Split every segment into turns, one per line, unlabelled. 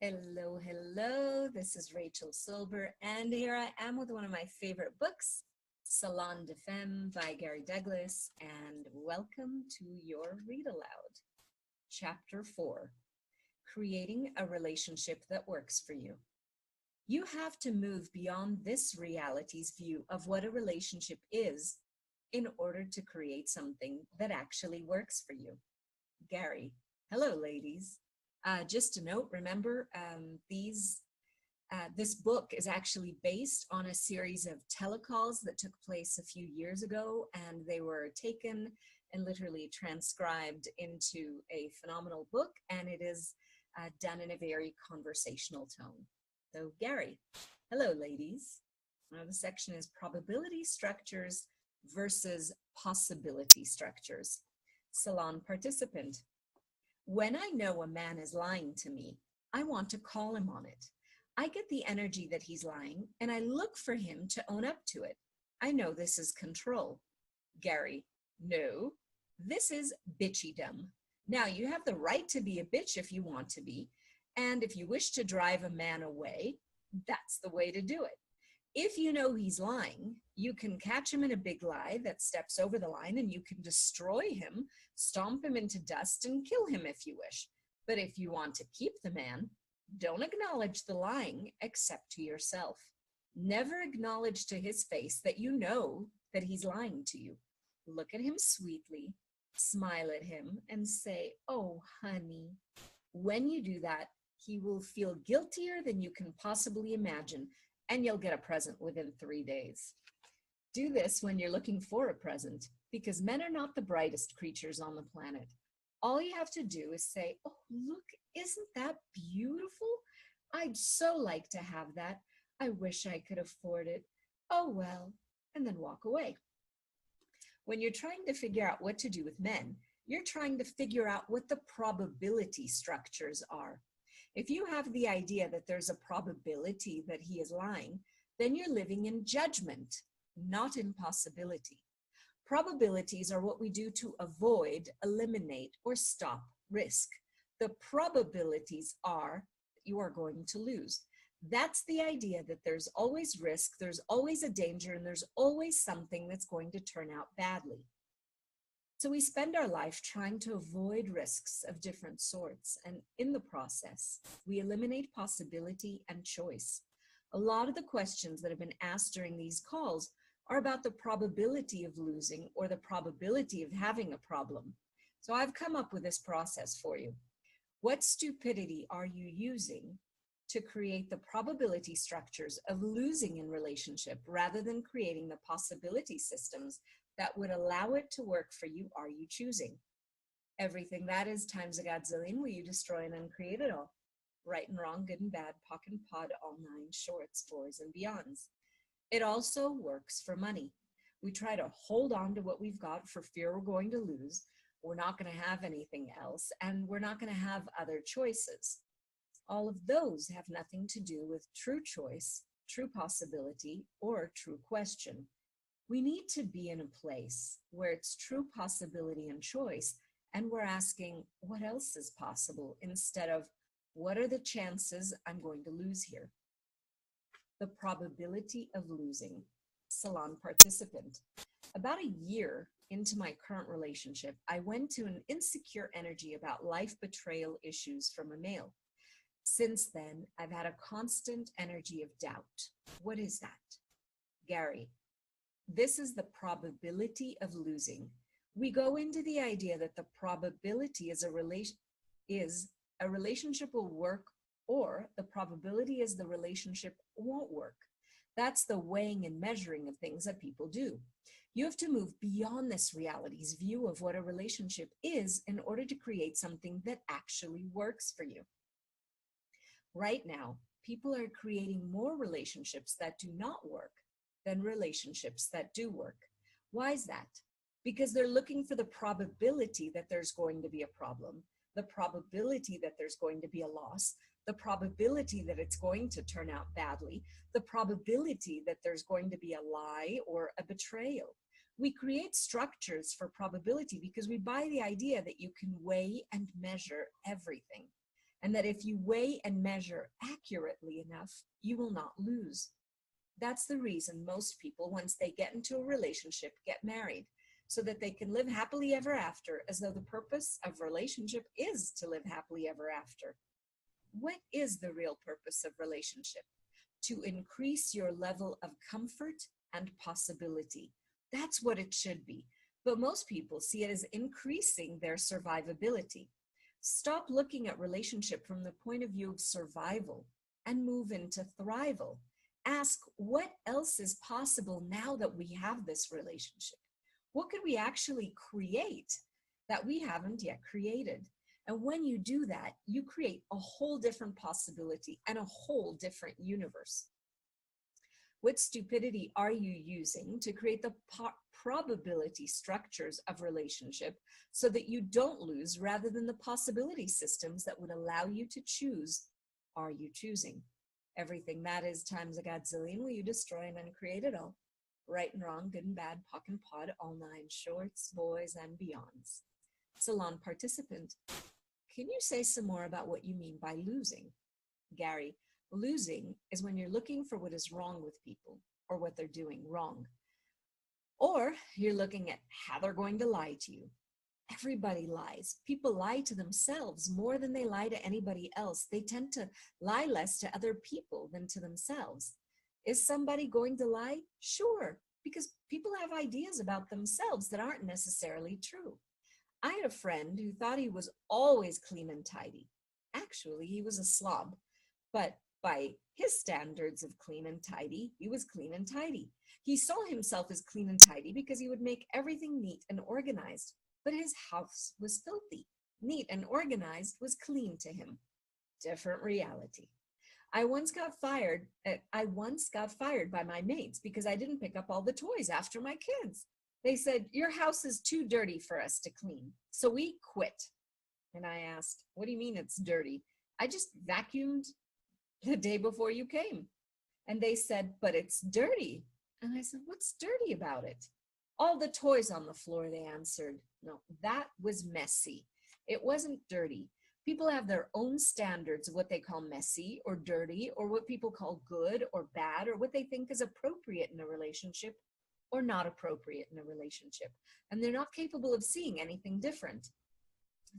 Hello, hello. This is Rachel Silber, and here I am with one of my favorite books, Salon Des Femmes by Gary Douglas, and welcome to your read aloud. Chapter 4, Creating a Relationship That Works for You. You have to move beyond this reality's view of what a relationship is in order to create something that actually works for you. Gary. Hello, ladies. Just a note, remember, this book is actually based on a series of telecalls that took place a few years ago, and they were taken and literally transcribed into a phenomenal book, and it is done in a very conversational tone. So, Gary, hello, ladies. Now, the section is probability structures versus possibility structures. Salon participant. When I know a man is lying to me, I want to call him on it. I get the energy that he's lying, and I look for him to own up to it. I know this is control. Gary, no, this is bitchydom. Now, you have the right to be a bitch if you want to be, and if you wish to drive a man away, that's the way to do it. If you know he's lying, you can catch him in a big lie that steps over the line, and you can destroy him, stomp him into dust, and kill him if you wish. But if you want to keep the man, don't acknowledge the lying except to yourself. Never acknowledge to his face that you know that he's lying to you. Look at him sweetly, smile at him, and say, "Oh, honey." When you do that, he will feel guiltier than you can possibly imagine, and you'll get a present within 3 days. Do this when you're looking for a present, because men are not the brightest creatures on the planet. All you have to do is say, "Oh, look, isn't that beautiful? I'd so like to have that. I wish I could afford it. Oh, well," and then walk away. When you're trying to figure out what to do with men, you're trying to figure out what the probability structures are. If you have the idea that there's a probability that he is lying, then you're living in judgment, not in possibility. Probabilities are what we do to avoid, eliminate, or stop risk. The probabilities are you are going to lose. That's the idea that there's always risk, there's always a danger, and there's always something that's going to turn out badly. So we spend our life trying to avoid risks of different sorts, and in the process, we eliminate possibility and choice. A lot of the questions that have been asked during these calls are about the probability of losing or the probability of having a problem. So I've come up with this process for you. What stupidity are you using to create the probability structures of losing in relationship rather than creating the possibility systems that would allow it to work for you? Are you choosing? Everything that is times a godzillion, will you destroy and uncreate it all? Right and wrong, good and bad, pock and pod, all nine shorts, fours and beyonds. It also works for money. We try to hold on to what we've got for fear we're going to lose. We're not going to have anything else, and we're not going to have other choices. All of those have nothing to do with true choice, true possibility, or true question. We need to be in a place where it's true possibility and choice, and we're asking, what else is possible, instead of, what are the chances I'm going to lose here? The probability of losing. Salon participant. About a year into my current relationship, I went to an insecure energy about life betrayal issues from a male. Since then, I've had a constant energy of doubt. What is that? Gary. This is the probability of losing. We go into the idea that the probability is a relationship will work, or the probability is the relationship won't work. That's the weighing and measuring of things that people do. You have to move beyond this reality's view of what a relationship is in order to create something that actually works for you. Right now, people are creating more relationships that do not work than relationships that do work. Why is that? Because they're looking for the probability that there's going to be a problem, the probability that there's going to be a loss, the probability that it's going to turn out badly, the probability that there's going to be a lie or a betrayal. We create structures for probability because we buy the idea that you can weigh and measure everything. and that if you weigh and measure accurately enough, you will not lose. That's the reason most people, once they get into a relationship, get married, so that they can live happily ever after, as though the purpose of relationship is to live happily ever after. What is the real purpose of relationship? To increase your level of comfort and possibility. That's what it should be. But most people see it as increasing their survivability. Stop looking at relationship from the point of view of survival and move into thrival. Ask, what else is possible now that we have this relationship? What could we actually create that we haven't yet created? And when you do that, you create a whole different possibility and a whole different universe. What stupidity are you using to create the probability structures of relationship so that you don't lose, rather than the possibility systems that would allow you to choose? Are you choosing? Everything that is times a godzillion will you destroy and uncreate it all. Right and wrong, good and bad, pock and pod, all nine shorts, boys, and beyonds. Salon participant, can you say some more about what you mean by losing? Gary, losing is when you're looking for what is wrong with people or what they're doing wrong. Or you're looking at how they're going to lie to you. Everybody lies. People lie to themselves more than they lie to anybody else. They tend to lie less to other people than to themselves. Is somebody going to lie? Sure, because people have ideas about themselves that aren't necessarily true. I had a friend who thought he was always clean and tidy. Actually, he was a slob, but by his standards of clean and tidy, he was clean and tidy. He saw himself as clean and tidy because he would make everything neat and organized, but his house was filthy. Neat and organized was clean to him. Different reality. I once got fired by my mates because I didn't pick up all the toys after my kids. They said, your house is too dirty for us to clean. So we quit. And I asked, what do you mean it's dirty? I just vacuumed the day before you came. And they said, but it's dirty. And I said, what's dirty about it? All the toys on the floor, they answered. No, that was messy. It wasn't dirty. People have their own standards of what they call messy or dirty, or what people call good or bad, or what they think is appropriate in a relationship or not appropriate in a relationship. And they're not capable of seeing anything different.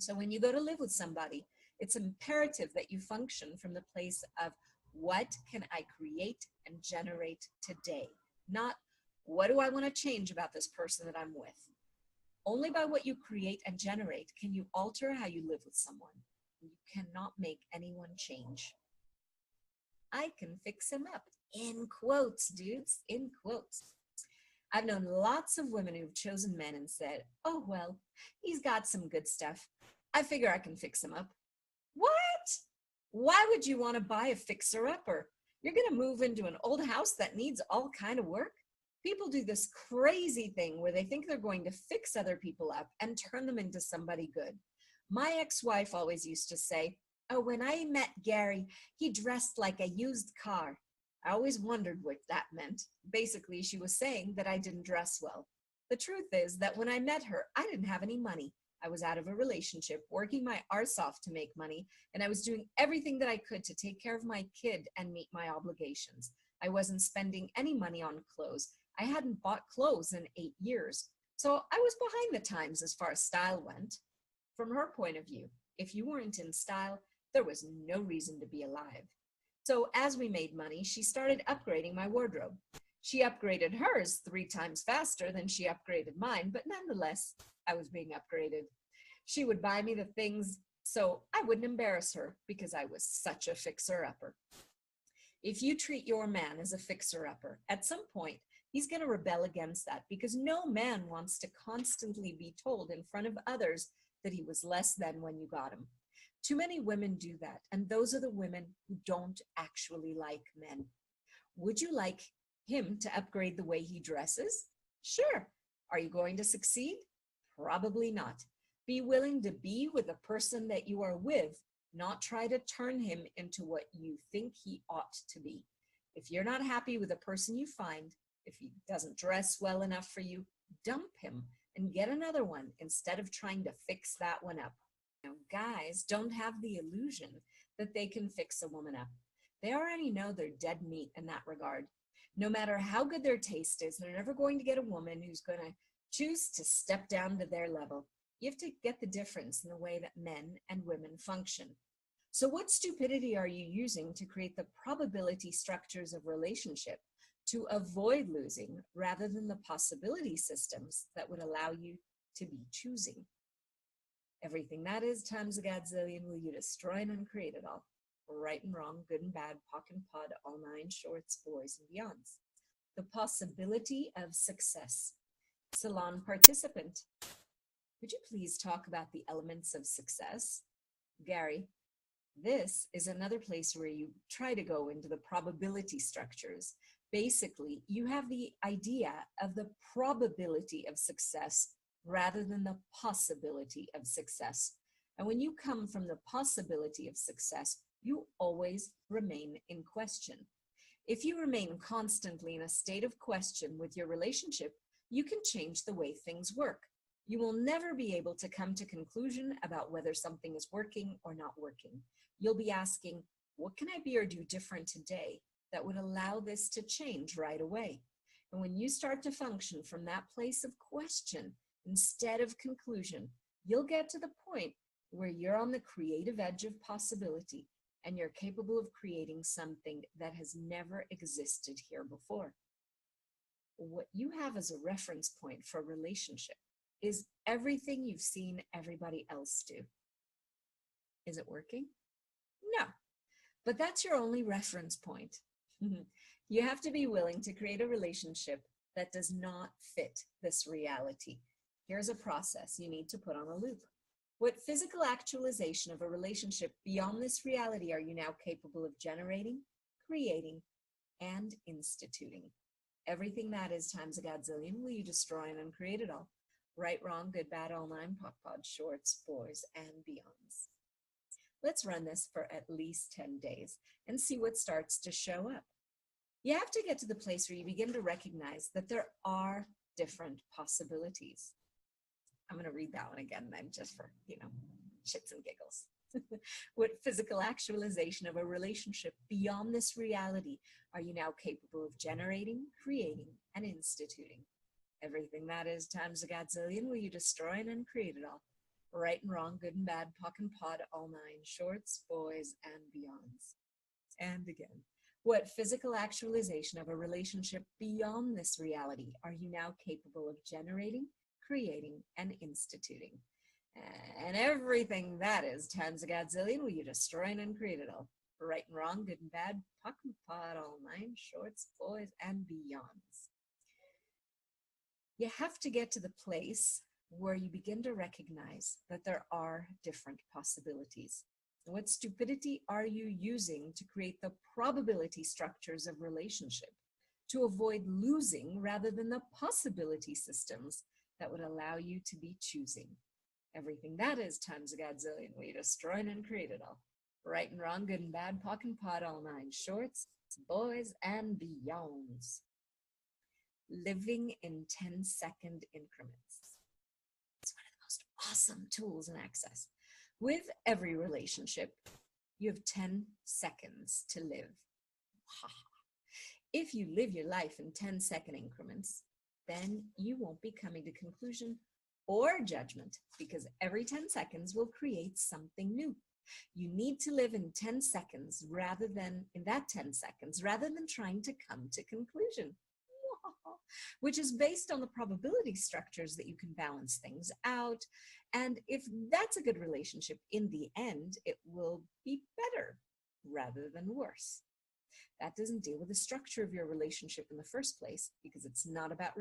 So when you go to live with somebody, it's imperative that you function from the place of, what can I create and generate today? Not, what do I want to change about this person that I'm with? Only by what you create and generate can you alter how you live with someone. You cannot make anyone change. I can fix him up. In quotes, dudes, in quotes. I've known lots of women who've chosen men and said, oh, well, he's got some good stuff. I figure I can fix him up. What? Why would you want to buy a fixer-upper? You're going to move into an old house that needs all kind of work? People do this crazy thing where they think they're going to fix other people up and turn them into somebody good. My ex-wife always used to say, oh, when I met Gary, he dressed like a used car. I always wondered what that meant. Basically, she was saying that I didn't dress well. The truth is that when I met her, I didn't have any money. I was out of a relationship, working my arse off to make money, and I was doing everything that I could to take care of my kid and meet my obligations. I wasn't spending any money on clothes. I hadn't bought clothes in 8 years. So I was behind the times as far as style went. From her point of view, if you weren't in style, there was no reason to be alive. So as we made money, she started upgrading my wardrobe. She upgraded hers 3 times faster than she upgraded mine, but nonetheless, I was being upgraded. She would buy me the things so I wouldn't embarrass her because I was such a fixer-upper. If you treat your man as a fixer-upper, at some point, he's going to rebel against that, because no man wants to constantly be told in front of others that he was less than when you got him. Too many women do that, and those are the women who don't actually like men. Would you like him to upgrade the way he dresses? Sure. Are you going to succeed? Probably not. Be willing to be with the person that you are with, not try to turn him into what you think he ought to be. If you're not happy with the person you find, if he doesn't dress well enough for you, dump him and get another one instead of trying to fix that one up. Now, guys don't have the illusion that they can fix a woman up. They already know they're dead meat in that regard. No matter how good their taste is, they're never going to get a woman who's going to choose to step down to their level. You have to get the difference in the way that men and women function. So what stupidity are you using to create the probability structures of relationship to avoid losing rather than the possibility systems that would allow you to be choosing? Everything that is times a gazillion will you destroy and uncreate it all. Right and wrong, good and bad, pock and pod, all nine shorts, boys and beyonds. The possibility of success. Salon participant. Would you please talk about the elements of success? Gary, this is another place where you try to go into the probability structures. Basically, you have the idea of the probability of success rather than the possibility of success. And when you come from the possibility of success, you always remain in question. If you remain constantly in a state of question with your relationship, you can change the way things work. You will never be able to come to conclusion about whether something is working or not working. You'll be asking, what can I be or do different today that would allow this to change right away? And when you start to function from that place of question instead of conclusion, you'll get to the point where you're on the creative edge of possibility and you're capable of creating something that has never existed here before. What you have as a reference point for a relationship is everything you've seen everybody else do. Is it working? No, but that's your only reference point. You have to be willing to create a relationship that does not fit this reality. Here's a process you need to put on a loop. What physical actualization of a relationship beyond this reality are you now capable of generating, creating, and instituting? Everything that is times a godzillion will you destroy and uncreate it all. Right, wrong, good, bad, all nine, pop, pod, shorts, boys, and beyonds. Let's run this for at least 10 days and see what starts to show up. You have to get to the place where you begin to recognize that there are different possibilities. I'm going to read that one again, then just for, shits and giggles. What physical actualization of a relationship beyond this reality are you now capable of generating, creating, and instituting? Everything that is times a godzillion will you destroy and uncreate it all. Right and wrong, good and bad, pock and pod, all nine, shorts, boys, and beyonds. And again, what physical actualization of a relationship beyond this reality are you now capable of generating, creating, and instituting? And everything that is times a godzillion will you destroy and uncreate it all. Right and wrong, good and bad, pock and pod, all nine, shorts, boys, and beyonds. You have to get to the place where you begin to recognize that there are different possibilities. What stupidity are you using to create the probability structures of relationship to avoid losing rather than the possibility systems that would allow you to be choosing? Everything that is times a godzillion will you destroy and uncreate it all. Right and wrong, good and bad, pock and pod, all nine, shorts, boys, and beyonds. Living in 10-second increments. It's one of the most awesome tools in Access. With every relationship, you have 10 seconds to live. If you live your life in 10-second increments, then you won't be coming to conclusion or judgment, because every 10 seconds will create something new. You need to live in 10 seconds rather than trying to come to conclusion, which is based on the probability structures that you can balance things out. And if that's a good relationship, in the end, it will be better rather than worse. That doesn't deal with the structure of your relationship in the first place, because it's not about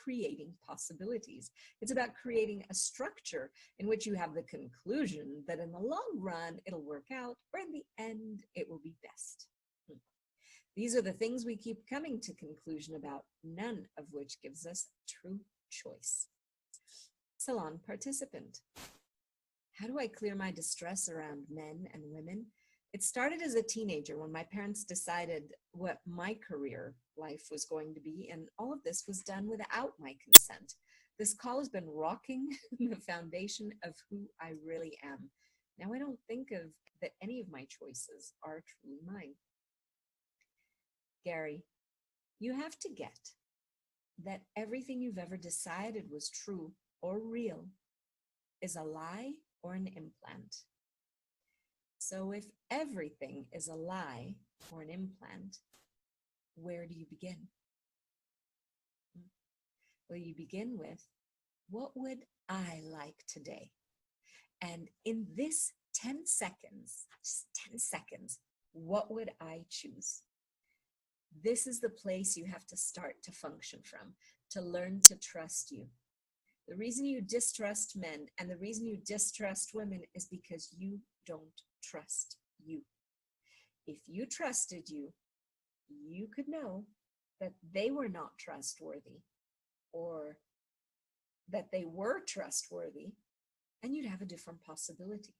creating possibilities. It's about creating a structure in which you have the conclusion that in the long run, it'll work out, or in the end, it will be best. These are the things we keep coming to conclusion about, none of which gives us true choice. Salon participant. How do I clear my distress around men and women? It started as a teenager when my parents decided what my career life was going to be, and all of this was done without my consent. This call has been rocking the foundation of who I really am. Now I don't think of that any of my choices are truly mine. Gary, you have to get that everything you've ever decided was true or real is a lie or an implant. So if everything is a lie or an implant, where do you begin? Well, you begin with, what would I like today? And in this 10 seconds, just 10 seconds, what would I choose? This is the place you have to start to function from, to learn to trust you. The reason you distrust men and the reason you distrust women is because you don't trust you. If you trusted you, you could know that they were not trustworthy or that they were trustworthy, and you'd have a different possibility.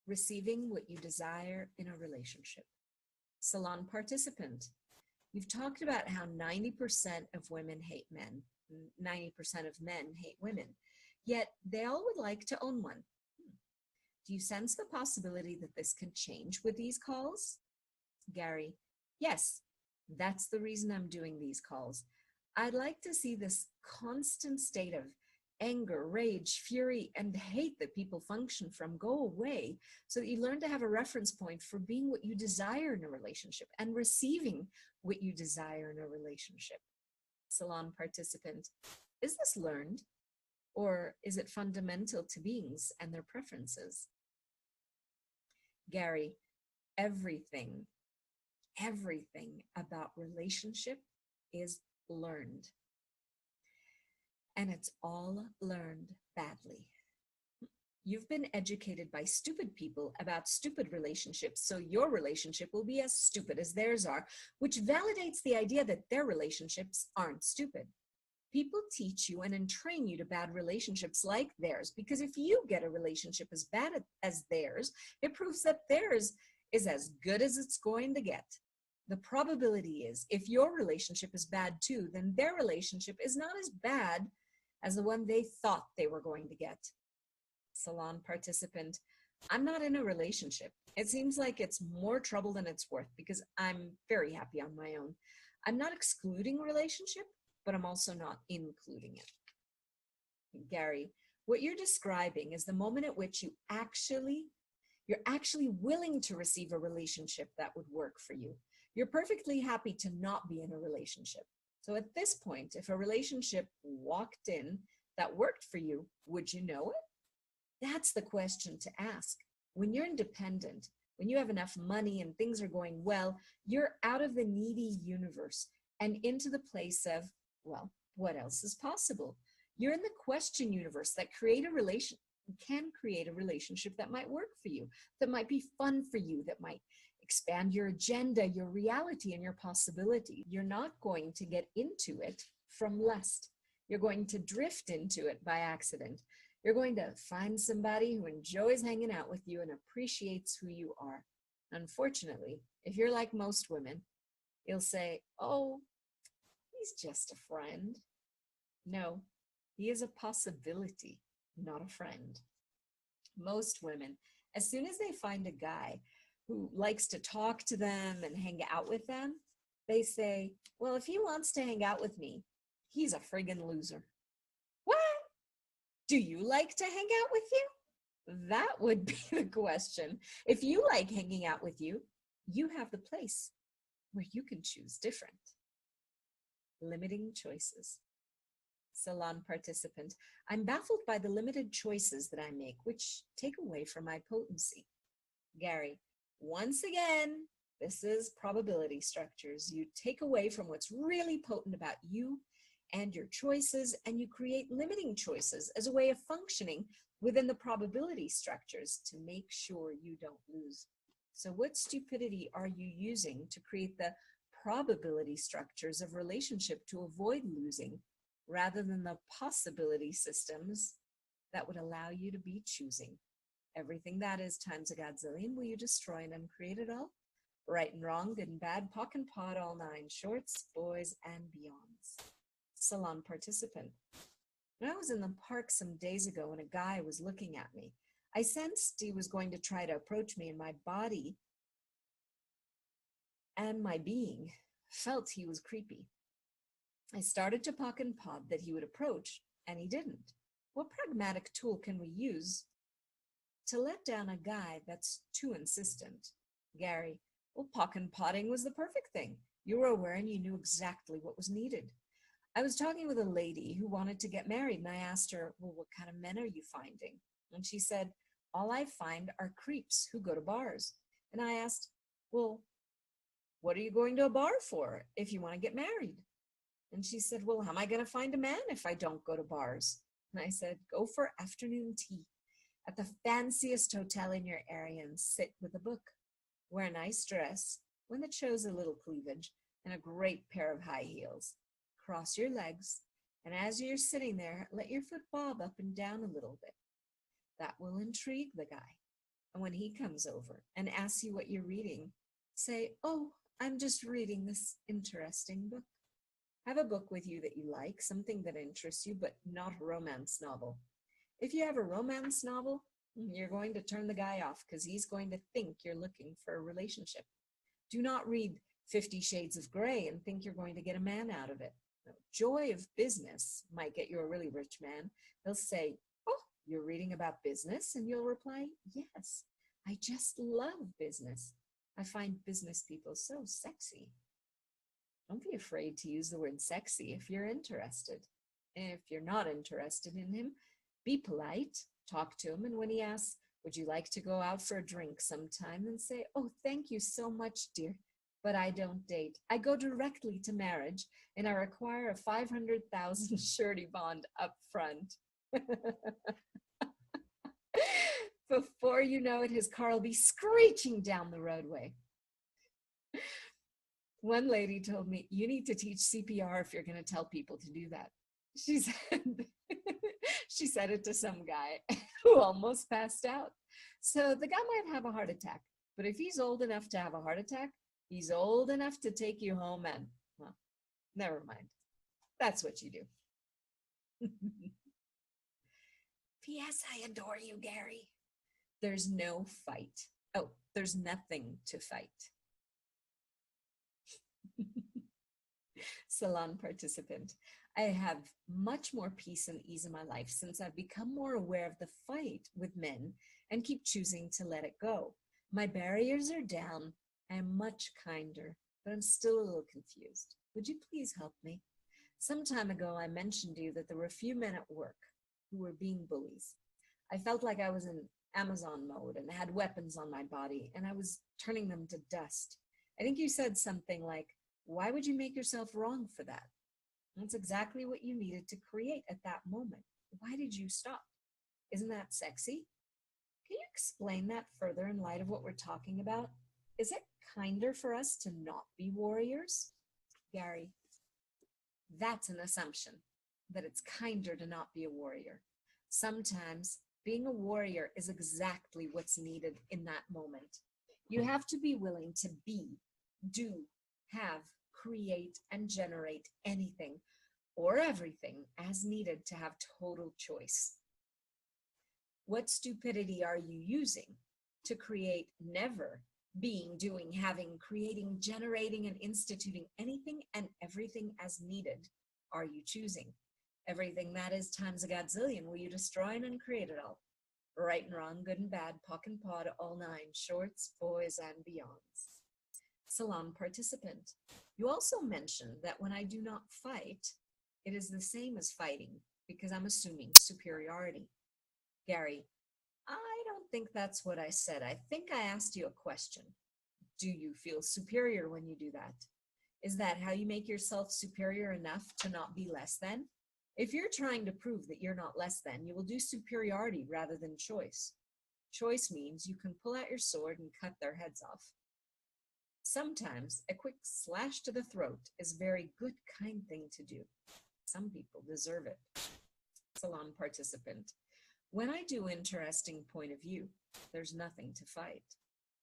Receiving what you desire in a relationship. Salon participant, you've talked about how 90% of women hate men, 90% of men hate women, yet they all would like to own one. Do you sense the possibility that this can change with these calls? Gary, yes, that's the reason I'm doing these calls. I'd like to see this constant state of anger, rage, fury, and hate that people function from go away so that you learn to have a reference point for being what you desire in a relationship and receiving what you desire in a relationship. Salon participant, is this learned or is it fundamental to beings and their preferences? Gary, everything about relationship is learned. And it's all learned badly. You've been educated by stupid people about stupid relationships, so your relationship will be as stupid as theirs are, which validates the idea that their relationships aren't stupid. People teach you and entrain you to bad relationships like theirs, because if you get a relationship as bad as theirs, it proves that theirs is as good as it's going to get. The probability is, if your relationship is bad too, then their relationship is not as bad as the one they thought they were going to get. Salon participant, I'm not in a relationship. It seems like it's more trouble than it's worth because I'm very happy on my own. I'm not excluding relationship, but I'm also not including it. Gary, what you're describing is the moment at which you're actually willing to receive a relationship that would work for you. You're perfectly happy to not be in a relationship. So at this point, if a relationship walked in that worked for you, would you know it? That's the question to ask. When you're independent, when you have enough money and things are going well, you're out of the needy universe and into the place of, well, what else is possible? You're in the question universe that can create a relationship that might work for you, that might be fun for you, that might expand your agenda, your reality, and your possibility. You're not going to get into it from lust. You're going to drift into it by accident. You're going to find somebody who enjoys hanging out with you and appreciates who you are. Unfortunately, if you're like most women, you'll say, oh, he's just a friend. No, he is a possibility, not a friend. Most women, as soon as they find a guy who likes to talk to them and hang out with them, they say, well, if he wants to hang out with me, he's a friggin' loser. What? Do you like to hang out with you? That would be the question. If you like hanging out with you, you have the place where you can choose different. Limiting choices. Salon participant, I'm baffled by the limited choices that I make, which take away from my potency. Gary, once again, this is probability structures. You take away from what's really potent about you and your choices, and you create limiting choices as a way of functioning within the probability structures to make sure you don't lose. So what stupidity are you using to create the probability structures of relationship to avoid losing, rather than the possibility systems that would allow you to be choosing? Everything that is times a godzillion, will you destroy and uncreate it all? Right and wrong, good and bad, pock and pot, all nine, shorts, boys, and beyonds. Salon participant. When I was in the park some days ago and a guy was looking at me, I sensed he was going to try to approach me, and my body and my being felt he was creepy. I started to pock and pod that he would approach, and he didn't. What pragmatic tool can we use to let down a guy that's too insistent? Gary, well, pock and potting was the perfect thing. You were aware and you knew exactly what was needed. I was talking with a lady who wanted to get married, and I asked her, well, what kind of men are you finding? And she said, all I find are creeps who go to bars. And I asked, well, what are you going to a bar for if you want to get married? And she said, well, how am I going to find a man if I don't go to bars? And I said, go for afternoon tea at the fanciest hotel in your area and sit with a book. Wear a nice dress, one that shows a little cleavage, and a great pair of high heels. Cross your legs, and as you're sitting there, let your foot bob up and down a little bit. That will intrigue the guy. And when he comes over and asks you what you're reading, say, oh, I'm just reading this interesting book. Have a book with you that you like, something that interests you, but not a romance novel. If you have a romance novel, you're going to turn the guy off because he's going to think you're looking for a relationship. Do not read 50 Shades of Grey and think you're going to get a man out of it. Joy of Business might get you a really rich man. They'll say, oh, you're reading about business? And you'll reply, yes, I just love business. I find business people so sexy. Don't be afraid to use the word sexy if you're interested. If you're not interested in him, be polite, talk to him, and when he asks, would you like to go out for a drink sometime, then say, oh, thank you so much, dear, but I don't date. I go directly to marriage, and I require a 500,000 surety bond up front. Before you know it, his car will be screeching down the roadway. One lady told me, you need to teach CPR if you're going to tell people to do that. She said it to some guy who almost passed out. So the guy might have a heart attack, but if he's old enough to have a heart attack, he's old enough to take you home and, well, never mind. That's what you do. P.S. I adore you, Gary. There's no fight. Oh, there's nothing to fight. Salon participant. I have much more peace and ease in my life since I've become more aware of the fight with men and keep choosing to let it go. My barriers are down. I am much kinder, but I'm still a little confused. Would you please help me? Some time ago, I mentioned to you that there were a few men at work who were being bullies. I felt like I was in Amazon mode and had weapons on my body, and I was turning them to dust. I think you said something like, why would you make yourself wrong for that? That's exactly what you needed to create at that moment. Why did you stop? Isn't that sexy? Can you explain that further in light of what we're talking about? Is it kinder for us to not be warriors? Gary, that's an assumption, that it's kinder to not be a warrior. Sometimes being a warrior is exactly what's needed in that moment. You have to be willing to be, do, have, create, and generate anything or everything as needed to have total choice. What stupidity are you using to create never being, doing, having, creating, generating, and instituting anything and everything as needed are you choosing? Everything that is times a godzillion will you destroy and uncreate it all. Right and wrong, good and bad, pock and pod, all nine, shorts, boys, and beyonds. Salon participant. You also mentioned that when I do not fight, it is the same as fighting because I'm assuming superiority. Gary, I don't think that's what I said. I think I asked you a question. Do you feel superior when you do that? Is that how you make yourself superior enough to not be less than? If you're trying to prove that you're not less than, you will do superiority rather than choice. Choice means you can pull out your sword and cut their heads off. Sometimes a quick slash to the throat is a very good, kind thing to do. Some people deserve it. Salon participant. When I do interesting point of view, there's nothing to fight.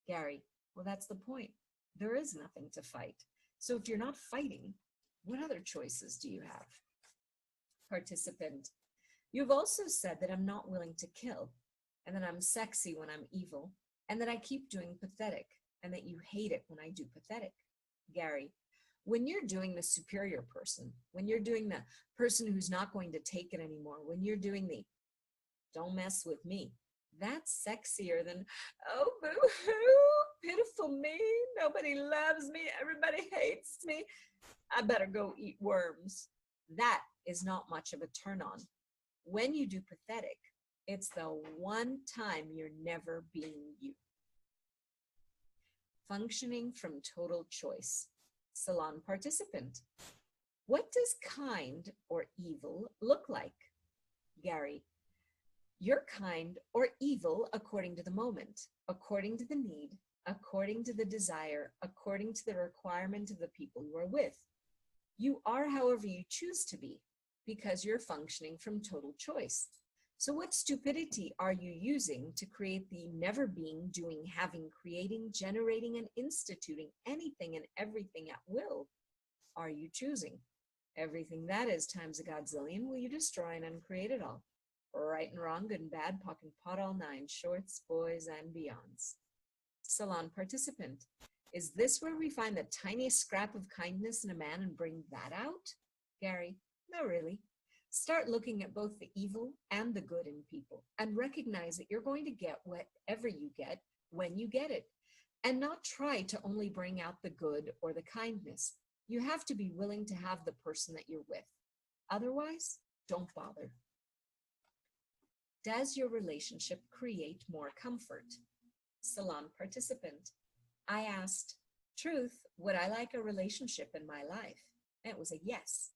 Gary, well, that's the point. There is nothing to fight. So if you're not fighting, what other choices do you have? Participant. You've also said that I'm not willing to kill. and that I'm sexy when I'm evil, and that I keep doing pathetic, and that you hate it when I do pathetic. Gary, when you're doing the superior person, when you're doing the person who's not going to take it anymore, when you're doing the don't mess with me, that's sexier than, oh, boo-hoo, pitiful me, nobody loves me, everybody hates me, I better go eat worms. That is not much of a turn on. When you do pathetic, it's the one time you're never being you. Functioning from total choice. Salon participant. What does kind or evil look like? Gary, you're kind or evil according to the moment, according to the need, according to the desire, according to the requirement of the people you are with. You are however you choose to be, because you're functioning from total choice. So what stupidity are you using to create the never being, doing, having, creating, generating, and instituting anything and everything at will are you choosing? Everything that is times a godzillion will you destroy and uncreate it all. Right and wrong, good and bad, pock and pot, all nine, shorts, boys, and beyonds. Salon participant. Is this where we find the tiniest scrap of kindness in a man and bring that out? Gary, no, really. Start looking at both the evil and the good in people and recognize that you're going to get whatever you get when you get it, and not try to only bring out the good or the kindness. You have to be willing to have the person that you're with. Otherwise, don't bother. Does your relationship create more comfort? Salon participant. I asked, truth, would I like a relationship in my life? And it was a yes.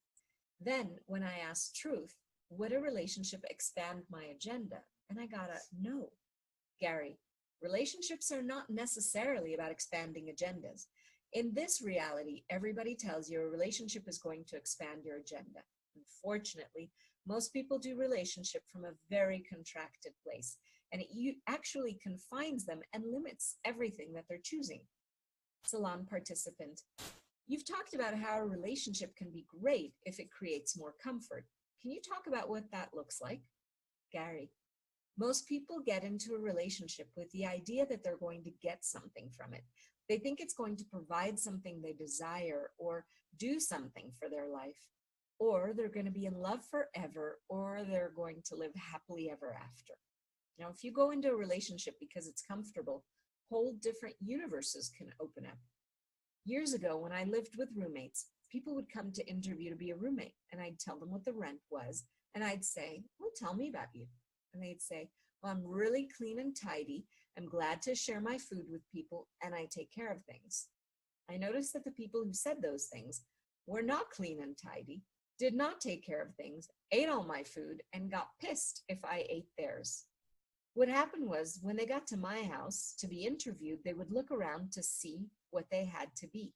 Then when I asked truth, would a relationship expand my agenda? And I got a no. Gary, relationships are not necessarily about expanding agendas. In this reality, everybody tells you a relationship is going to expand your agenda. Unfortunately, most people do relationship from a very contracted place, and it actually confines them and limits everything that they're choosing. Salon participant. You've talked about how a relationship can be great if it creates more comfort. Can you talk about what that looks like? Gary, most people get into a relationship with the idea that they're going to get something from it. They think it's going to provide something they desire or do something for their life, or they're going to be in love forever, or they're going to live happily ever after. Now, if you go into a relationship because it's comfortable, whole different universes can open up. Years ago, when I lived with roommates, people would come to interview to be a roommate, and I'd tell them what the rent was, and I'd say, well, tell me about you. And they'd say, well, I'm really clean and tidy. I'm glad to share my food with people, and I take care of things. I noticed that the people who said those things were not clean and tidy, did not take care of things, ate all my food, and got pissed if I ate theirs. What happened was, when they got to my house to be interviewed, they would look around to see what they had to be.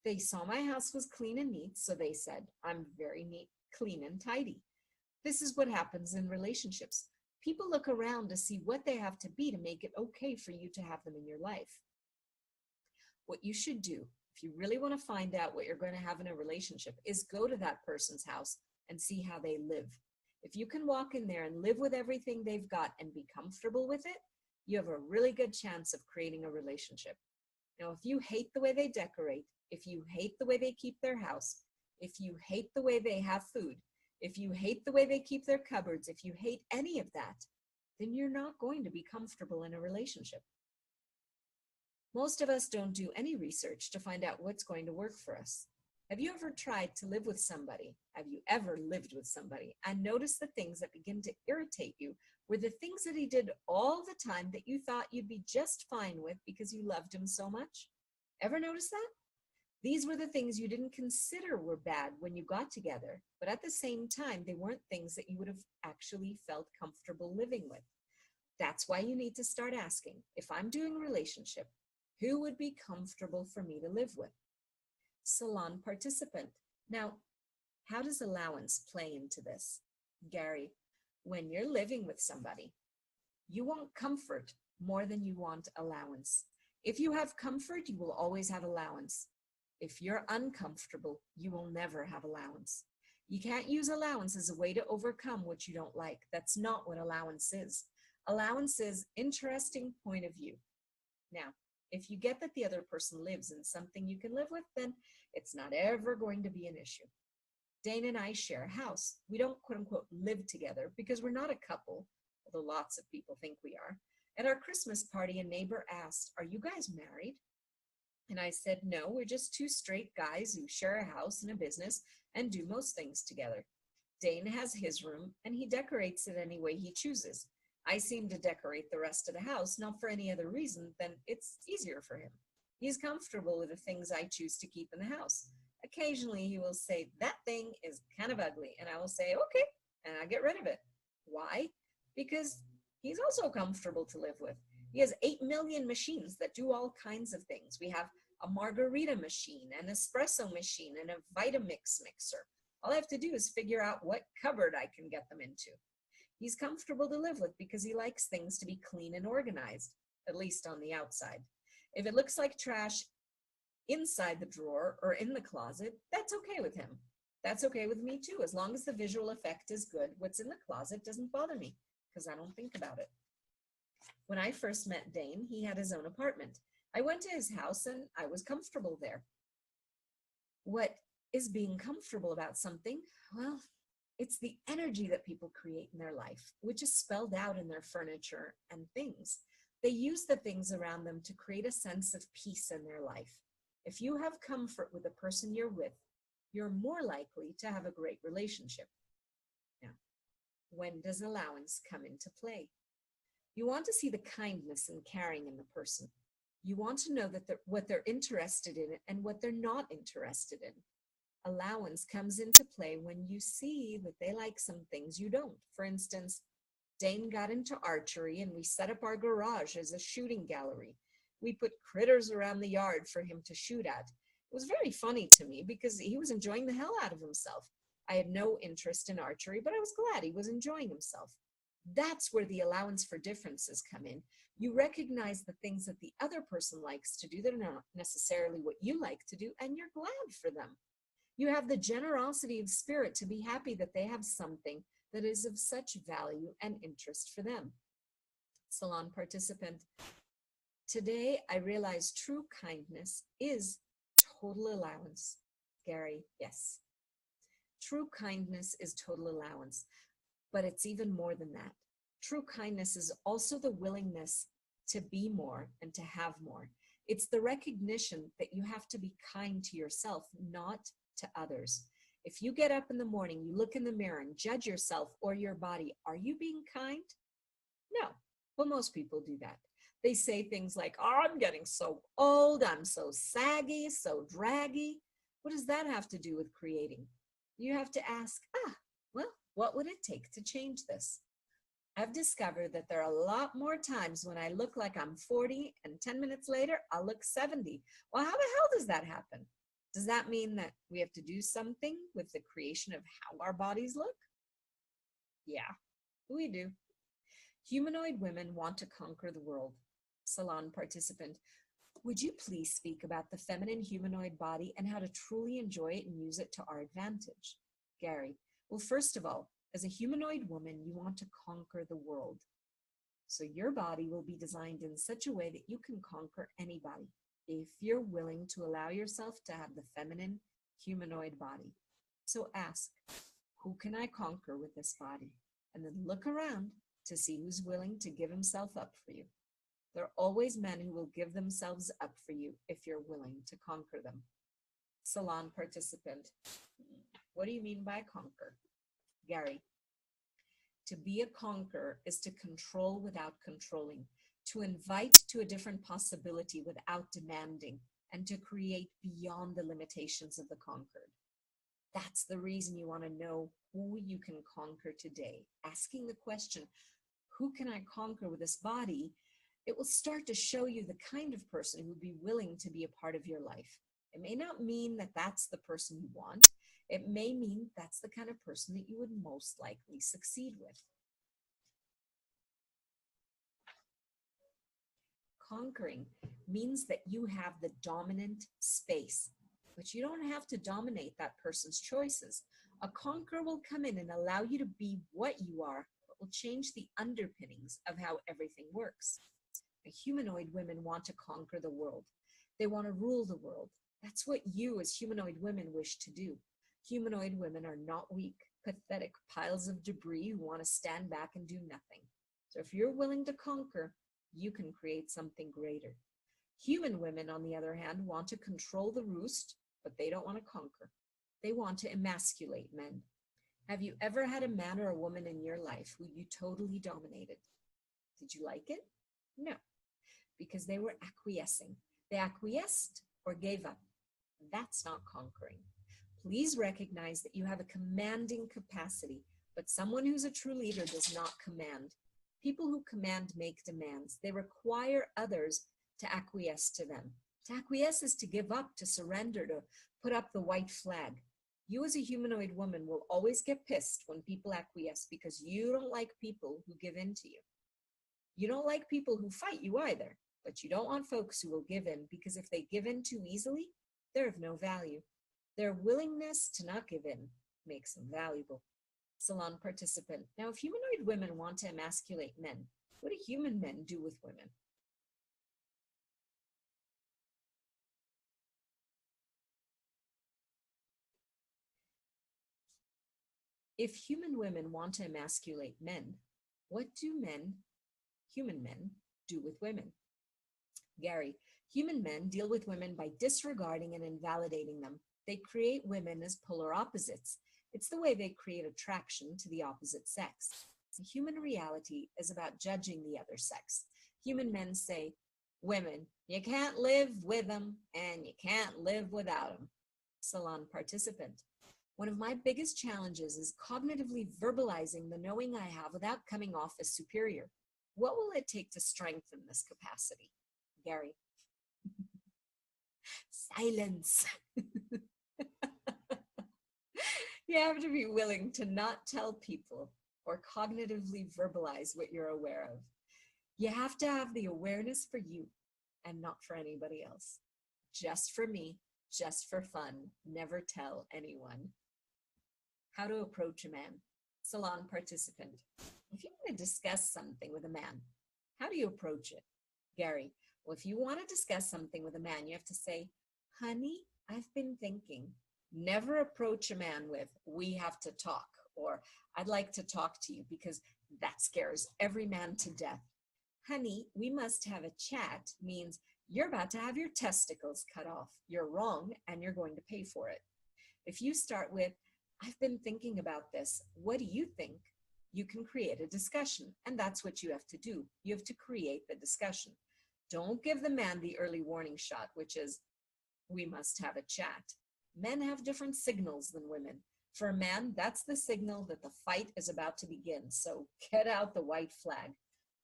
They saw my house was clean and neat, so they said, I'm very neat, clean, and tidy. This is what happens in relationships. People look around to see what they have to be to make it okay for you to have them in your life. What you should do, if you really want to find out what you're going to have in a relationship, is go to that person's house and see how they live. If you can walk in there and live with everything they've got and be comfortable with it, you have a really good chance of creating a relationship. Now, if you hate the way they decorate, if you hate the way they keep their house, if you hate the way they have food, if you hate the way they keep their cupboards, if you hate any of that, then you're not going to be comfortable in a relationship. Most of us don't do any research to find out what's going to work for us. Have you ever tried to live with somebody? Have you ever lived with somebody and noticed the things that begin to irritate you were the things that he did all the time that you thought you'd be just fine with because you loved him so much? Ever notice that? These were the things you didn't consider were bad when you got together, but at the same time, they weren't things that you would have actually felt comfortable living with. That's why you need to start asking, if I'm doing a relationship, who would be comfortable for me to live with? Salon participant. Now, how does allowance play into this? Gary, when you're living with somebody, you want comfort more than you want allowance. If you have comfort, you will always have allowance. If you're uncomfortable, you will never have allowance. You can't use allowance as a way to overcome what you don't like. That's not what allowance is. Allowance is interesting point of view. Now, if you get that the other person lives in something you can live with, then it's not ever going to be an issue. Dane and I share a house. We don't quote unquote live together because we're not a couple, although lots of people think we are. At our Christmas party, a neighbor asked, "Are you guys married?" And I said, "No, we're just two straight guys who share a house and a business and do most things together." Dane has his room and he decorates it any way he chooses. I seem to decorate the rest of the house, not for any other reason than it's easier for him. He's comfortable with the things I choose to keep in the house. Occasionally he will say, "That thing is kind of ugly," and I will say, "Okay," and I get rid of it. Why? Because he's also comfortable to live with. He has 8 million machines that do all kinds of things. We have a margarita machine, an espresso machine, and a Vitamix mixer. All I have to do is figure out what cupboard I can get them into. He's comfortable to live with because he likes things to be clean and organized, at least on the outside. If it looks like trash inside the drawer or in the closet, that's okay with him. That's okay with me too, as long as the visual effect is good. What's in the closet doesn't bother me because I don't think about it. When I first met Dane, he had his own apartment. I went to his house and I was comfortable there. What is being comfortable about something? Well, it's the energy that people create in their life, which is spelled out in their furniture and things. They use the things around them to create a sense of peace in their life. If you have comfort with the person you're with, you're more likely to have a great relationship. Now, when does allowance come into play? You want to see the kindness and caring in the person. You want to know that what they're interested in and what they're not interested in. Allowance comes into play when you see that they like some things you don't. For instance, Dane got into archery and we set up our garage as a shooting gallery. We put critters around the yard for him to shoot at. It was very funny to me because he was enjoying the hell out of himself. I had no interest in archery, but I was glad he was enjoying himself. That's where the allowance for differences come in. You recognize the things that the other person likes to do that are not necessarily what you like to do, and you're glad for them. You have the generosity of spirit to be happy that they have something that is of such value and interest for them. Salon participant, today I realize true kindness is total allowance. Gary, yes. True kindness is total allowance, but it's even more than that. True kindness is also the willingness to be more and to have more. It's the recognition that you have to be kind to yourself, not to others. If you get up in the morning, you look in the mirror and judge yourself or your body, are you being kind? No. Well, most people do that. They say things like, "Oh, I'm getting so old, I'm so saggy, so draggy." What does that have to do with creating? You have to ask, well, what would it take to change this? I've discovered that there are a lot more times when I look like I'm 40 and 10 minutes later, I'll look 70. Well, how the hell does that happen? Does that mean that we have to do something with the creation of how our bodies look? Yeah, we do. Humanoid women want to conquer the world. Salon participant, would you please speak about the feminine humanoid body and how to truly enjoy it and use it to our advantage? Gary, well, first of all, as a humanoid woman, you want to conquer the world. So your body will be designed in such a way that you can conquer anybody if you're willing to allow yourself to have the feminine humanoid body. So ask, who can I conquer with this body? And then look around to see who's willing to give himself up for you. There are always men who will give themselves up for you if you're willing to conquer them. Salon participant, what do you mean by conquer? Gary, to be a conqueror is to control without controlling, to invite to a different possibility without demanding, and to create beyond the limitations of the conquered. That's the reason you want to know who you can conquer today. Asking the question, who can I conquer with this body? It will start to show you the kind of person who would be willing to be a part of your life. It may not mean that that's the person you want. It may mean that's the kind of person that you would most likely succeed with. Conquering means that you have the dominant space, but you don't have to dominate that person's choices. A conqueror will come in and allow you to be what you are, but will change the underpinnings of how everything works. Humanoid women want to conquer the world. They want to rule the world. That's what you as humanoid women wish to do. Humanoid women are not weak, pathetic piles of debris who want to stand back and do nothing. So if you're willing to conquer, you can create something greater. Human women, on the other hand, want to control the roost, but they don't want to conquer. They want to emasculate men. Have you ever had a man or a woman in your life who you totally dominated? Did you like it? No, because they were acquiescing. They acquiesced or gave up. That's not conquering. Please recognize that you have a commanding capacity, but someone who's a true leader does not command. People who command make demands. They require others to acquiesce to them. To acquiesce is to give up, to surrender, to put up the white flag. You as a humanoid woman will always get pissed when people acquiesce because you don't like people who give in to you. You don't like people who fight you either, but you don't want folks who will give in because if they give in too easily, they're of no value. Their willingness to not give in makes them valuable. Salon participant. Now, if humanoid women want to emasculate men, what do human men do with women? If human women want to emasculate men, what do human men, do with women? Gary, human men deal with women by disregarding and invalidating them. They create women as polar opposites. It's the way they create attraction to the opposite sex. Human reality is about judging the other sex. Human men say, women, you can't live with them and you can't live without them. Salon participant. One of my biggest challenges is cognitively verbalizing the knowing I have without coming off as superior. What will it take to strengthen this capacity? Gary. Silence. You have to be willing to not tell people or cognitively verbalize what you're aware of. You have to have the awareness for you and not for anybody else. Just for me, just for fun, never tell anyone. How to approach a man. Salon participant. If you want to discuss something with a man, how do you approach it? Gary. Well, if you want to discuss something with a man, you have to say, honey, I've been thinking. Never approach a man with, we have to talk, or I'd like to talk to you, because that scares every man to death. Honey, we must have a chat means you're about to have your testicles cut off. You're wrong, and you're going to pay for it. If you start with, I've been thinking about this. What do you think? You can create a discussion, and that's what you have to do. You have to create the discussion. Don't give the man the early warning shot, which is, we must have a chat. Men have different signals than women. For a man, that's the signal that the fight is about to begin. So get out the white flag.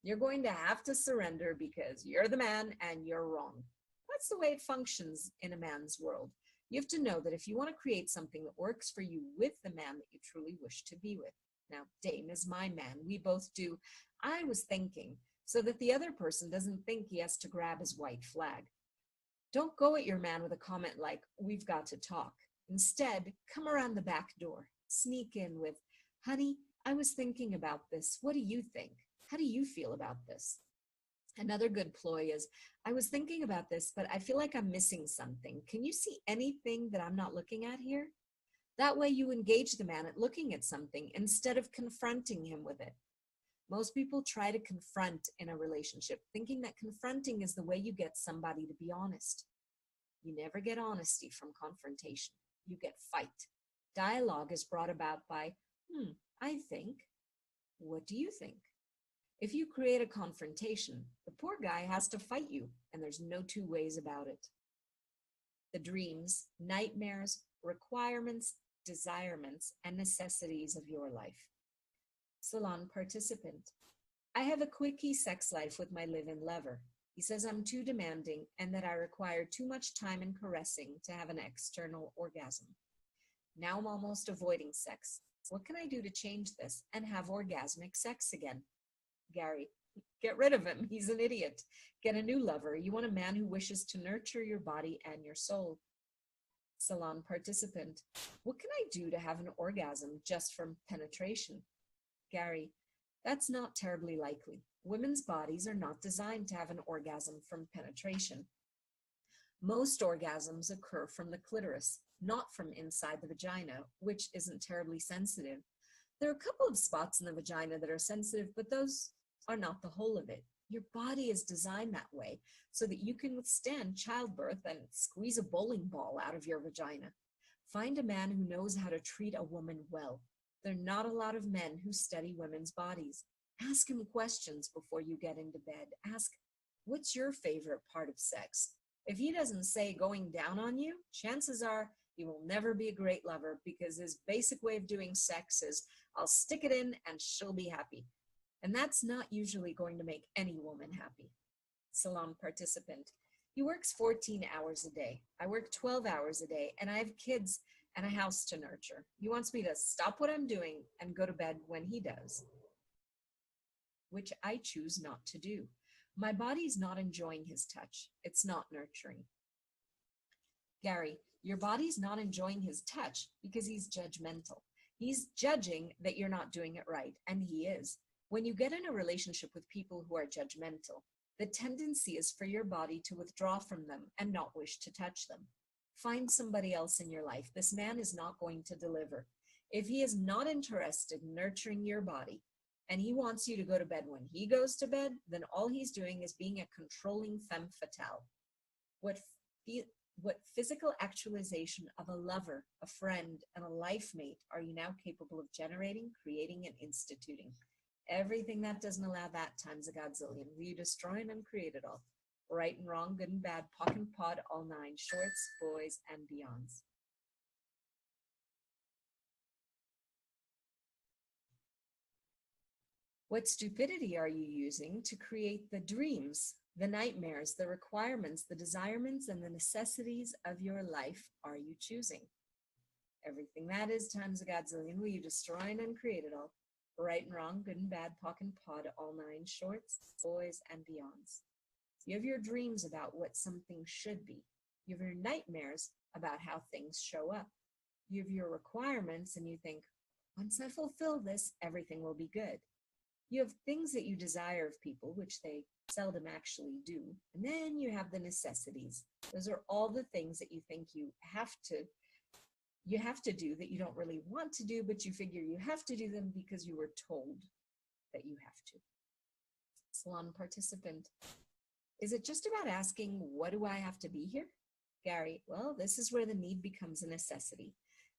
You're going to have to surrender because you're the man and you're wrong. That's the way it functions in a man's world. You have to know that if you want to create something that works for you with the man that you truly wish to be with. Now, Dame is my man. We both do. I was thinking, so that the other person doesn't think he has to grab his white flag. Don't go at your man with a comment like, we've got to talk. Instead, come around the back door. Sneak in with, honey, I was thinking about this. What do you think? How do you feel about this? Another good ploy is, I was thinking about this, but I feel like I'm missing something. Can you see anything that I'm not looking at here? That way you engage the man at looking at something instead of confronting him with it. Most people try to confront in a relationship, thinking that confronting is the way you get somebody to be honest. You never get honesty from confrontation. You get fight. Dialogue is brought about by, I think. What do you think? If you create a confrontation, the poor guy has to fight you, and there's no two ways about it. The dreams, nightmares, requirements, desirements, and necessities of your life. Salon participant. I have a quickie sex life with my live-in lover. He says I'm too demanding and that I require too much time and caressing to have an external orgasm. Now I'm almost avoiding sex. What can I do to change this and have orgasmic sex again? Gary, get rid of him. He's an idiot. Get a new lover. You want a man who wishes to nurture your body and your soul. Salon participant. What can I do to have an orgasm just from penetration? Gary, That's not terribly likely. Women's bodies are not designed to have an orgasm from penetration. Most orgasms occur from the clitoris, not from inside the vagina, which isn't terribly sensitive. There are a couple of spots in the vagina that are sensitive, but those are not the whole of it. Your body is designed that way so that you can withstand childbirth and squeeze a bowling ball out of your vagina. Find a man who knows how to treat a woman well. There are not a lot of men who study women's bodies. Ask him questions before you get into bed. Ask, what's your favorite part of sex? If he doesn't say going down on you, chances are he will never be a great lover because his basic way of doing sex is, I'll stick it in and she'll be happy. And that's not usually going to make any woman happy. Salon participant. He works 14 hours a day. I work 12 hours a day, and I have kids and a house to nurture. He wants me to stop what I'm doing and go to bed when he does, which I choose not to do. My body's not enjoying his touch. It's not nurturing. Gary, your body's not enjoying his touch because he's judgmental. He's judging that you're not doing it right, and he is. When you get in a relationship with people who are judgmental, the tendency is for your body to withdraw from them and not wish to touch them. Find somebody else in your life. This man is not going to deliver. If he is not interested in nurturing your body and he wants you to go to bed when he goes to bed, then all he's doing is being a controlling femme fatale. What physical actualization of a lover, a friend, and a life mate are you now capable of generating, creating, and instituting? Everything that doesn't allow that times a godzillion. Will you destroy and uncreate it all? Right and wrong, good and bad, pock and pod, all nine, shorts, boys, and beyonds. What stupidity are you using to create the dreams, the nightmares, the requirements, the desirements, and the necessities of your life are you choosing? Everything that is times a godzillion. Will you destroy and uncreate it all? Right and wrong, good and bad, pock and pod, all nine, shorts, boys, and beyonds. You have your dreams about what something should be. You have your nightmares about how things show up. You have your requirements and you think, once I fulfill this, everything will be good. You have things that you desire of people, which they seldom actually do. And then you have the necessities. Those are all the things that you think you have to do that you don't really want to do, but you figure you have to do them because you were told that you have to. Salon participant. Is it just about asking, what do I have to be here? Gary, well, this is where the need becomes a necessity.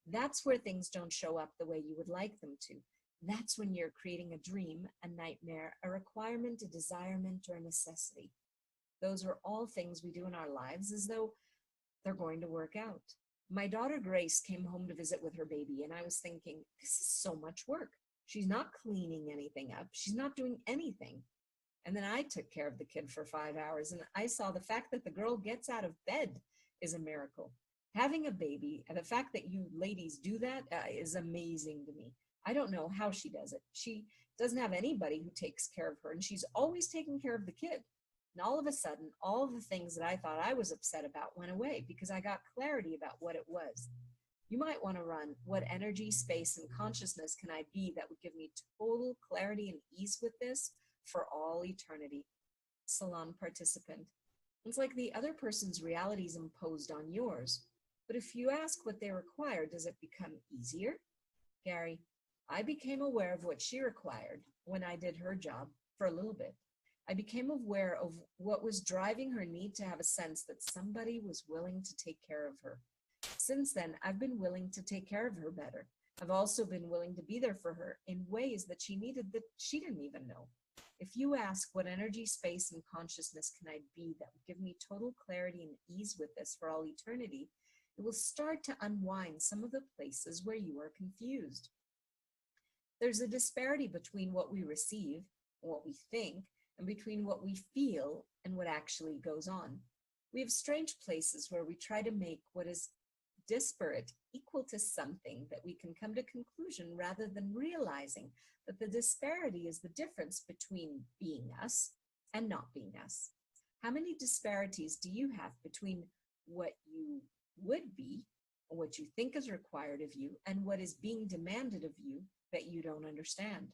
That's where things don't show up the way you would like them to. That's when you're creating a dream, a nightmare, a requirement, a desirement, or a necessity. Those are all things we do in our lives as though they're going to work out. My daughter Grace came home to visit with her baby, and I was thinking, this is so much work. She's not cleaning anything up. She's not doing anything. And then I took care of the kid for 5 hours, and I saw the fact that the girl gets out of bed is a miracle. Having a baby, and the fact that you ladies do that is amazing to me. I don't know how she does it. She doesn't have anybody who takes care of her, and she's always taking care of the kid. And all of a sudden, all of the things that I thought I was upset about went away because I got clarity about what it was. You might want to run, what energy, space, and consciousness can I be that would give me total clarity and ease with this for all eternity? Salon participant. It's like the other person's reality is imposed on yours. But if you ask what they require, does it become easier? Gary, I became aware of what she required when I did her job for a little bit. I became aware of what was driving her need to have a sense that somebody was willing to take care of her. Since then, I've been willing to take care of her better. I've also been willing to be there for her in ways that she needed that she didn't even know. If you ask what energy, space, and consciousness can I be that would give me total clarity and ease with this for all eternity, it will start to unwind some of the places where you are confused. There's a disparity between what we receive and what we think, and between what we feel and what actually goes on. We have strange places where we try to make what is disparate equal to something that we can come to conclusion rather than realizing that the disparity is the difference between being us and not being us. How many disparities do you have between what you would be, and what you think is required of you, and what is being demanded of you that you don't understand?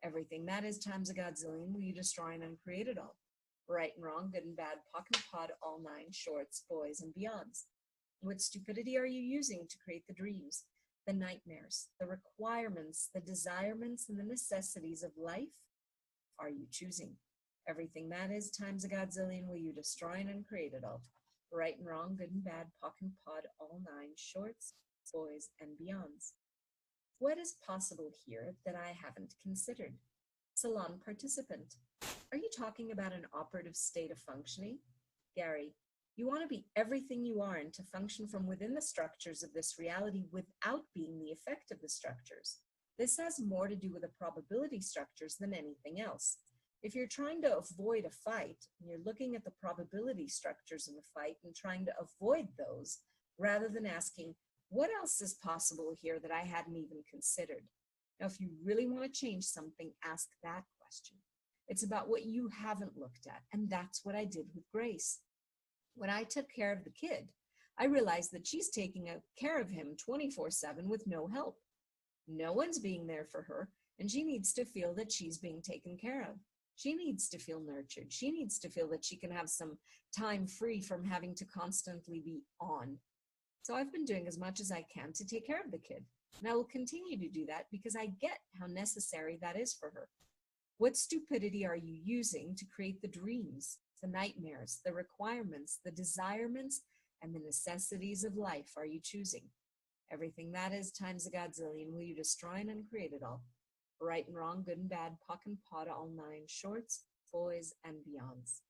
Everything that is times a godzillion will you destroy and uncreate it all. Right and wrong, good and bad, pock and pod, all nine, shorts, boys, and beyonds. What stupidity are you using to create the dreams, the nightmares, the requirements, the desirements, and the necessities of life are you choosing? Everything that is times a godzillion will you destroy and uncreate it all. Right and wrong, good and bad, pock and pod, all nine, shorts, boys, and beyonds. What is possible here that I haven't considered? Salon participant. Are you talking about an operative state of functioning? Gary, you want to be everything you are and to function from within the structures of this reality without being the effect of the structures. This has more to do with the probability structures than anything else. If you're trying to avoid a fight, and you're looking at the probability structures in the fight and trying to avoid those, rather than asking, what else is possible here that I hadn't even considered? Now, if you really want to change something, ask that question. It's about what you haven't looked at, and that's what I did with Grace. When I took care of the kid, I realized that she's taking care of him 24/7 with no help. No one's being there for her, and she needs to feel that she's being taken care of. She needs to feel nurtured. She needs to feel that she can have some time free from having to constantly be on. So I've been doing as much as I can to take care of the kid. And I will continue to do that because I get how necessary that is for her. What stupidity are you using to create the dreams, the nightmares, the requirements, the desirements, and the necessities of life are you choosing? Everything that is times a godzillion will you destroy and uncreate it all. Right and wrong, good and bad, pock and pod, all nine, shorts, boys, and beyonds.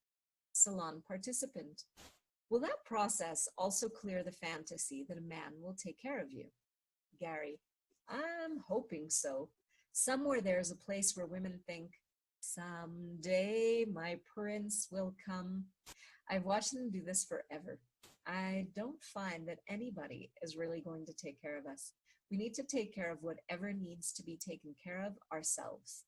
Salon participant. Will that process also clear the fantasy that a man will take care of you? Gary, I'm hoping so. Somewhere there's a place where women think, someday my prince will come. I've watched them do this forever. I don't find that anybody is really going to take care of us. We need to take care of whatever needs to be taken care of ourselves.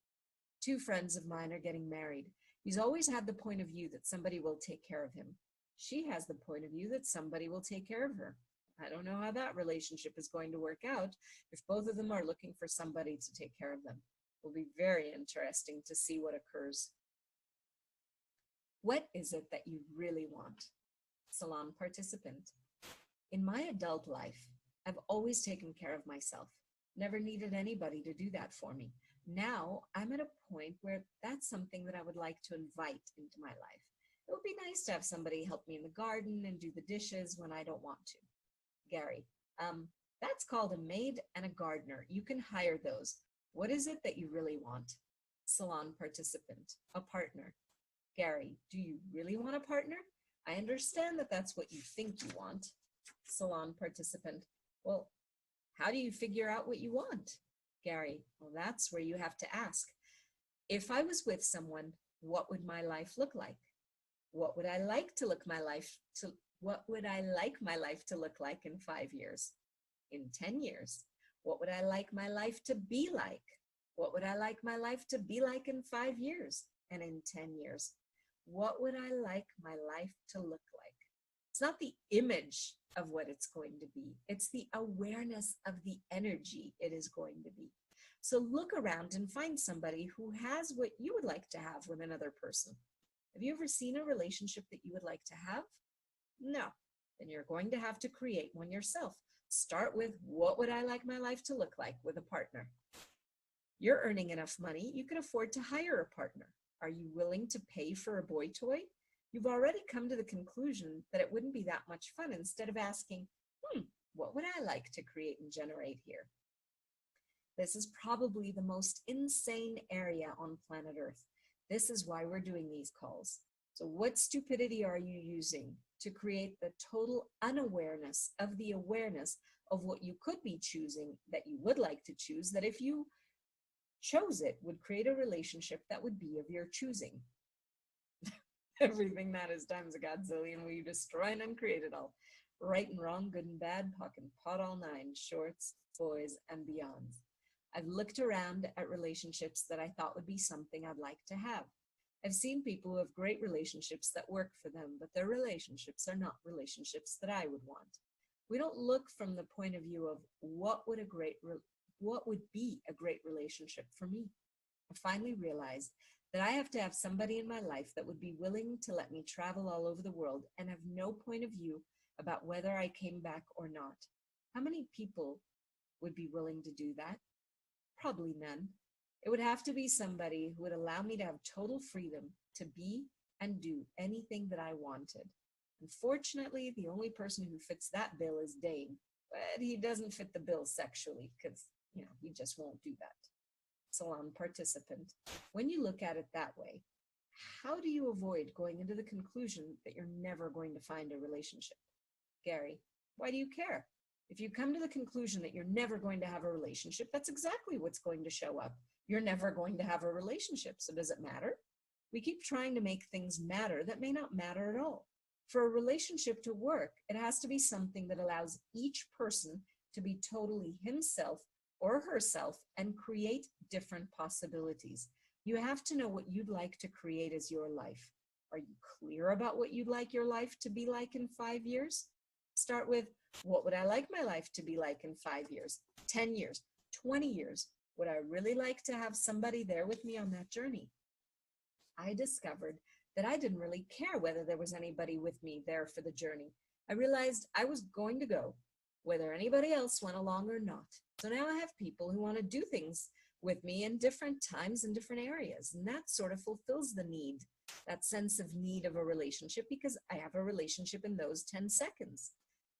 Two friends of mine are getting married. He's always had the point of view that somebody will take care of him. She has the point of view that somebody will take care of her. I don't know how that relationship is going to work out if both of them are looking for somebody to take care of them. It will be very interesting to see what occurs. What is it that you really want? Salon participant. In my adult life, I've always taken care of myself, never needed anybody to do that for me. Now I'm at a point where that's something that I would like to invite into my life. It would be nice to have somebody help me in the garden and do the dishes when I don't want to. Gary, that's called a maid and a gardener. You can hire those. What is it that you really want? Salon participant, a partner. Gary, do you really want a partner? I understand that that's what you think you want. Salon participant, well, how do you figure out what you want? Gary, well, that's where you have to ask. If I was with someone, what would my life look like? What would I like to look my life to What would I like my life to look like in 5 years? In 10 years? What would I like my life to be like? What would I like my life to be like in 5 years and in 10 years? What would I like my life to look like? It's not the image of what it's going to be. It's the awareness of the energy it is going to be. So look around and find somebody who has what you would like to have with another person. Have you ever seen a relationship that you would like to have? No. Then you're going to have to create one yourself. Start with, what would I like my life to look like with a partner? You're earning enough money, you can afford to hire a partner. Are you willing to pay for a boy toy? You've already come to the conclusion that it wouldn't be that much fun instead of asking, what would I like to create and generate here? This is probably the most insane area on planet Earth. This is why we're doing these calls. So what stupidity are you using to create the total unawareness of the awareness of what you could be choosing that you would like to choose, that if you chose it would create a relationship that would be of your choosing? Everything that is times a godzillion will you destroy and uncreate it all. Right and wrong, good and bad, pock and pot, all nine, shorts, boys, and beyonds. I've looked around at relationships that I thought would be something I'd like to have. I've seen people who have great relationships that work for them, but their relationships are not relationships that I would want. We don't look from the point of view of what would be a great relationship for me. I finally realized that I have to have somebody in my life that would be willing to let me travel all over the world and have no point of view about whether I came back or not. How many people would be willing to do that? Probably none. It would have to be somebody who would allow me to have total freedom to be and do anything that I wanted. Unfortunately, the only person who fits that bill is Dane, but he doesn't fit the bill sexually because, he just won't do that. Salon participant. When you look at it that way, how do you avoid going into the conclusion that you're never going to find a relationship? Gary, why do you care? If you come to the conclusion that you're never going to have a relationship, that's exactly what's going to show up. You're never going to have a relationship, so does it matter? We keep trying to make things matter that may not matter at all. For a relationship to work, it has to be something that allows each person to be totally himself or herself and create different possibilities. You have to know what you'd like to create as your life. Are you clear about what you'd like your life to be like in 5 years? Start with, what would I like my life to be like in 5 years, 10 years, 20 years? Would I really like to have somebody there with me on that journey? I discovered that I didn't really care whether there was anybody with me there for the journey. I realized I was going to go, whether anybody else went along or not. So now I have people who want to do things with me in different times and different areas. And that sort of fulfills the need, that sense of need of a relationship, because I have a relationship in those 10 seconds.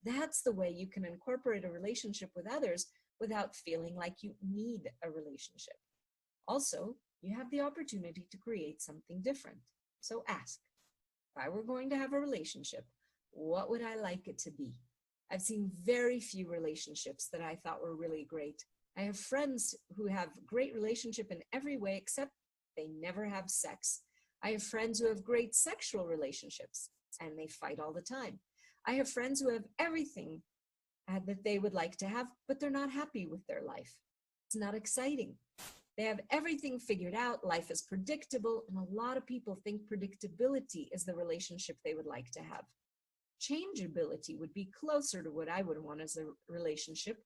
That's the way you can incorporate a relationship with others without feeling like you need a relationship. Also, you have the opportunity to create something different. So ask, if I were going to have a relationship, what would I like it to be? I've seen very few relationships that I thought were really great. I have friends who have great relationship in every way except they never have sex. I have friends who have great sexual relationships and they fight all the time. I have friends who have everything that they would like to have, but they're not happy with their life. It's not exciting. They have everything figured out. Life is predictable, and a lot of people think predictability is the relationship they would like to have. Changeability would be closer to what I would want as a relationship,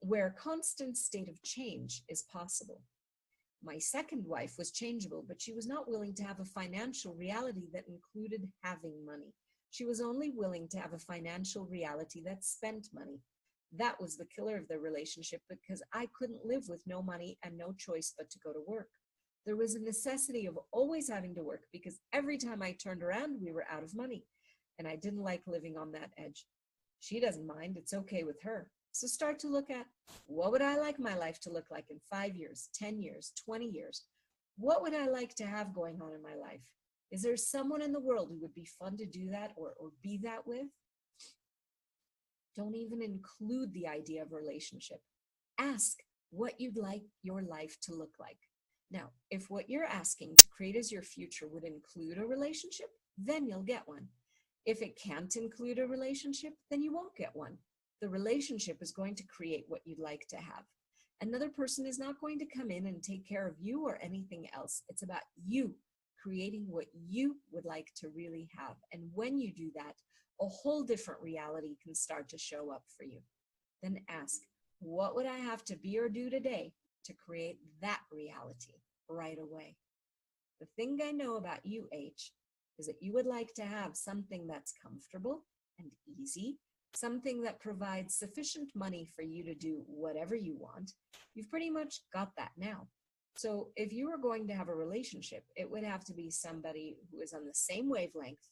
where a constant state of change is possible. My second wife was changeable, but she was not willing to have a financial reality that included having money. She was only willing to have a financial reality that spent money. That was the killer of the relationship because I couldn't live with no money and no choice but to go to work. There was a necessity of always having to work because every time I turned around, we were out of money. And I didn't like living on that edge. She doesn't mind. It's okay with her. So start to look at, what would I like my life to look like in 5 years, 10 years, 20 years? What would I like to have going on in my life? Is there someone in the world who would be fun to do that or be that with? Don't even include the idea of relationship. Ask what you'd like your life to look like. Now, if what you're asking to create as your future would include a relationship, then you'll get one. If it can't include a relationship, then you won't get one. The relationship is going to create what you'd like to have. Another person is not going to come in and take care of you or anything else. It's about you creating what you would like to really have. And when you do that, a whole different reality can start to show up for you. Then ask, what would I have to be or do today to create that reality right away? The thing I know about you, H, is that you would like to have something that's comfortable and easy, something that provides sufficient money for you to do whatever you want. You've pretty much got that now. So if you were going to have a relationship, it would have to be somebody who is on the same wavelength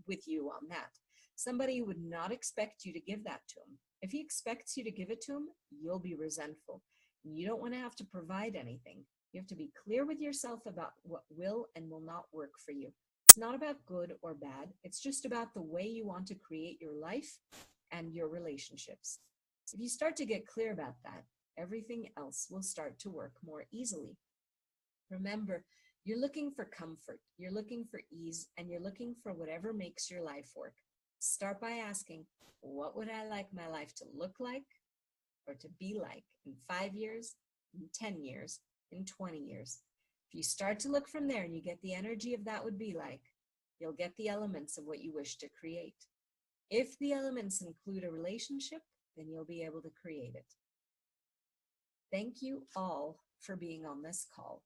with you on that. Somebody who would not expect you to give that to him. If he expects you to give it to him, you'll be resentful. You don't want to have to provide anything. You have to be clear with yourself about what will and will not work for you. It's not about good or bad. It's just about the way you want to create your life and your relationships. If you start to get clear about that, everything else will start to work more easily. Remember, you're looking for comfort, you're looking for ease, and you're looking for whatever makes your life work. Start by asking, what would I like my life to look like or to be like in 5 years, in 10 years, in 20 years? If you start to look from there and you get the energy of that would be like, you'll get the elements of what you wish to create. If the elements include a relationship, then you'll be able to create it. Thank you all for being on this call.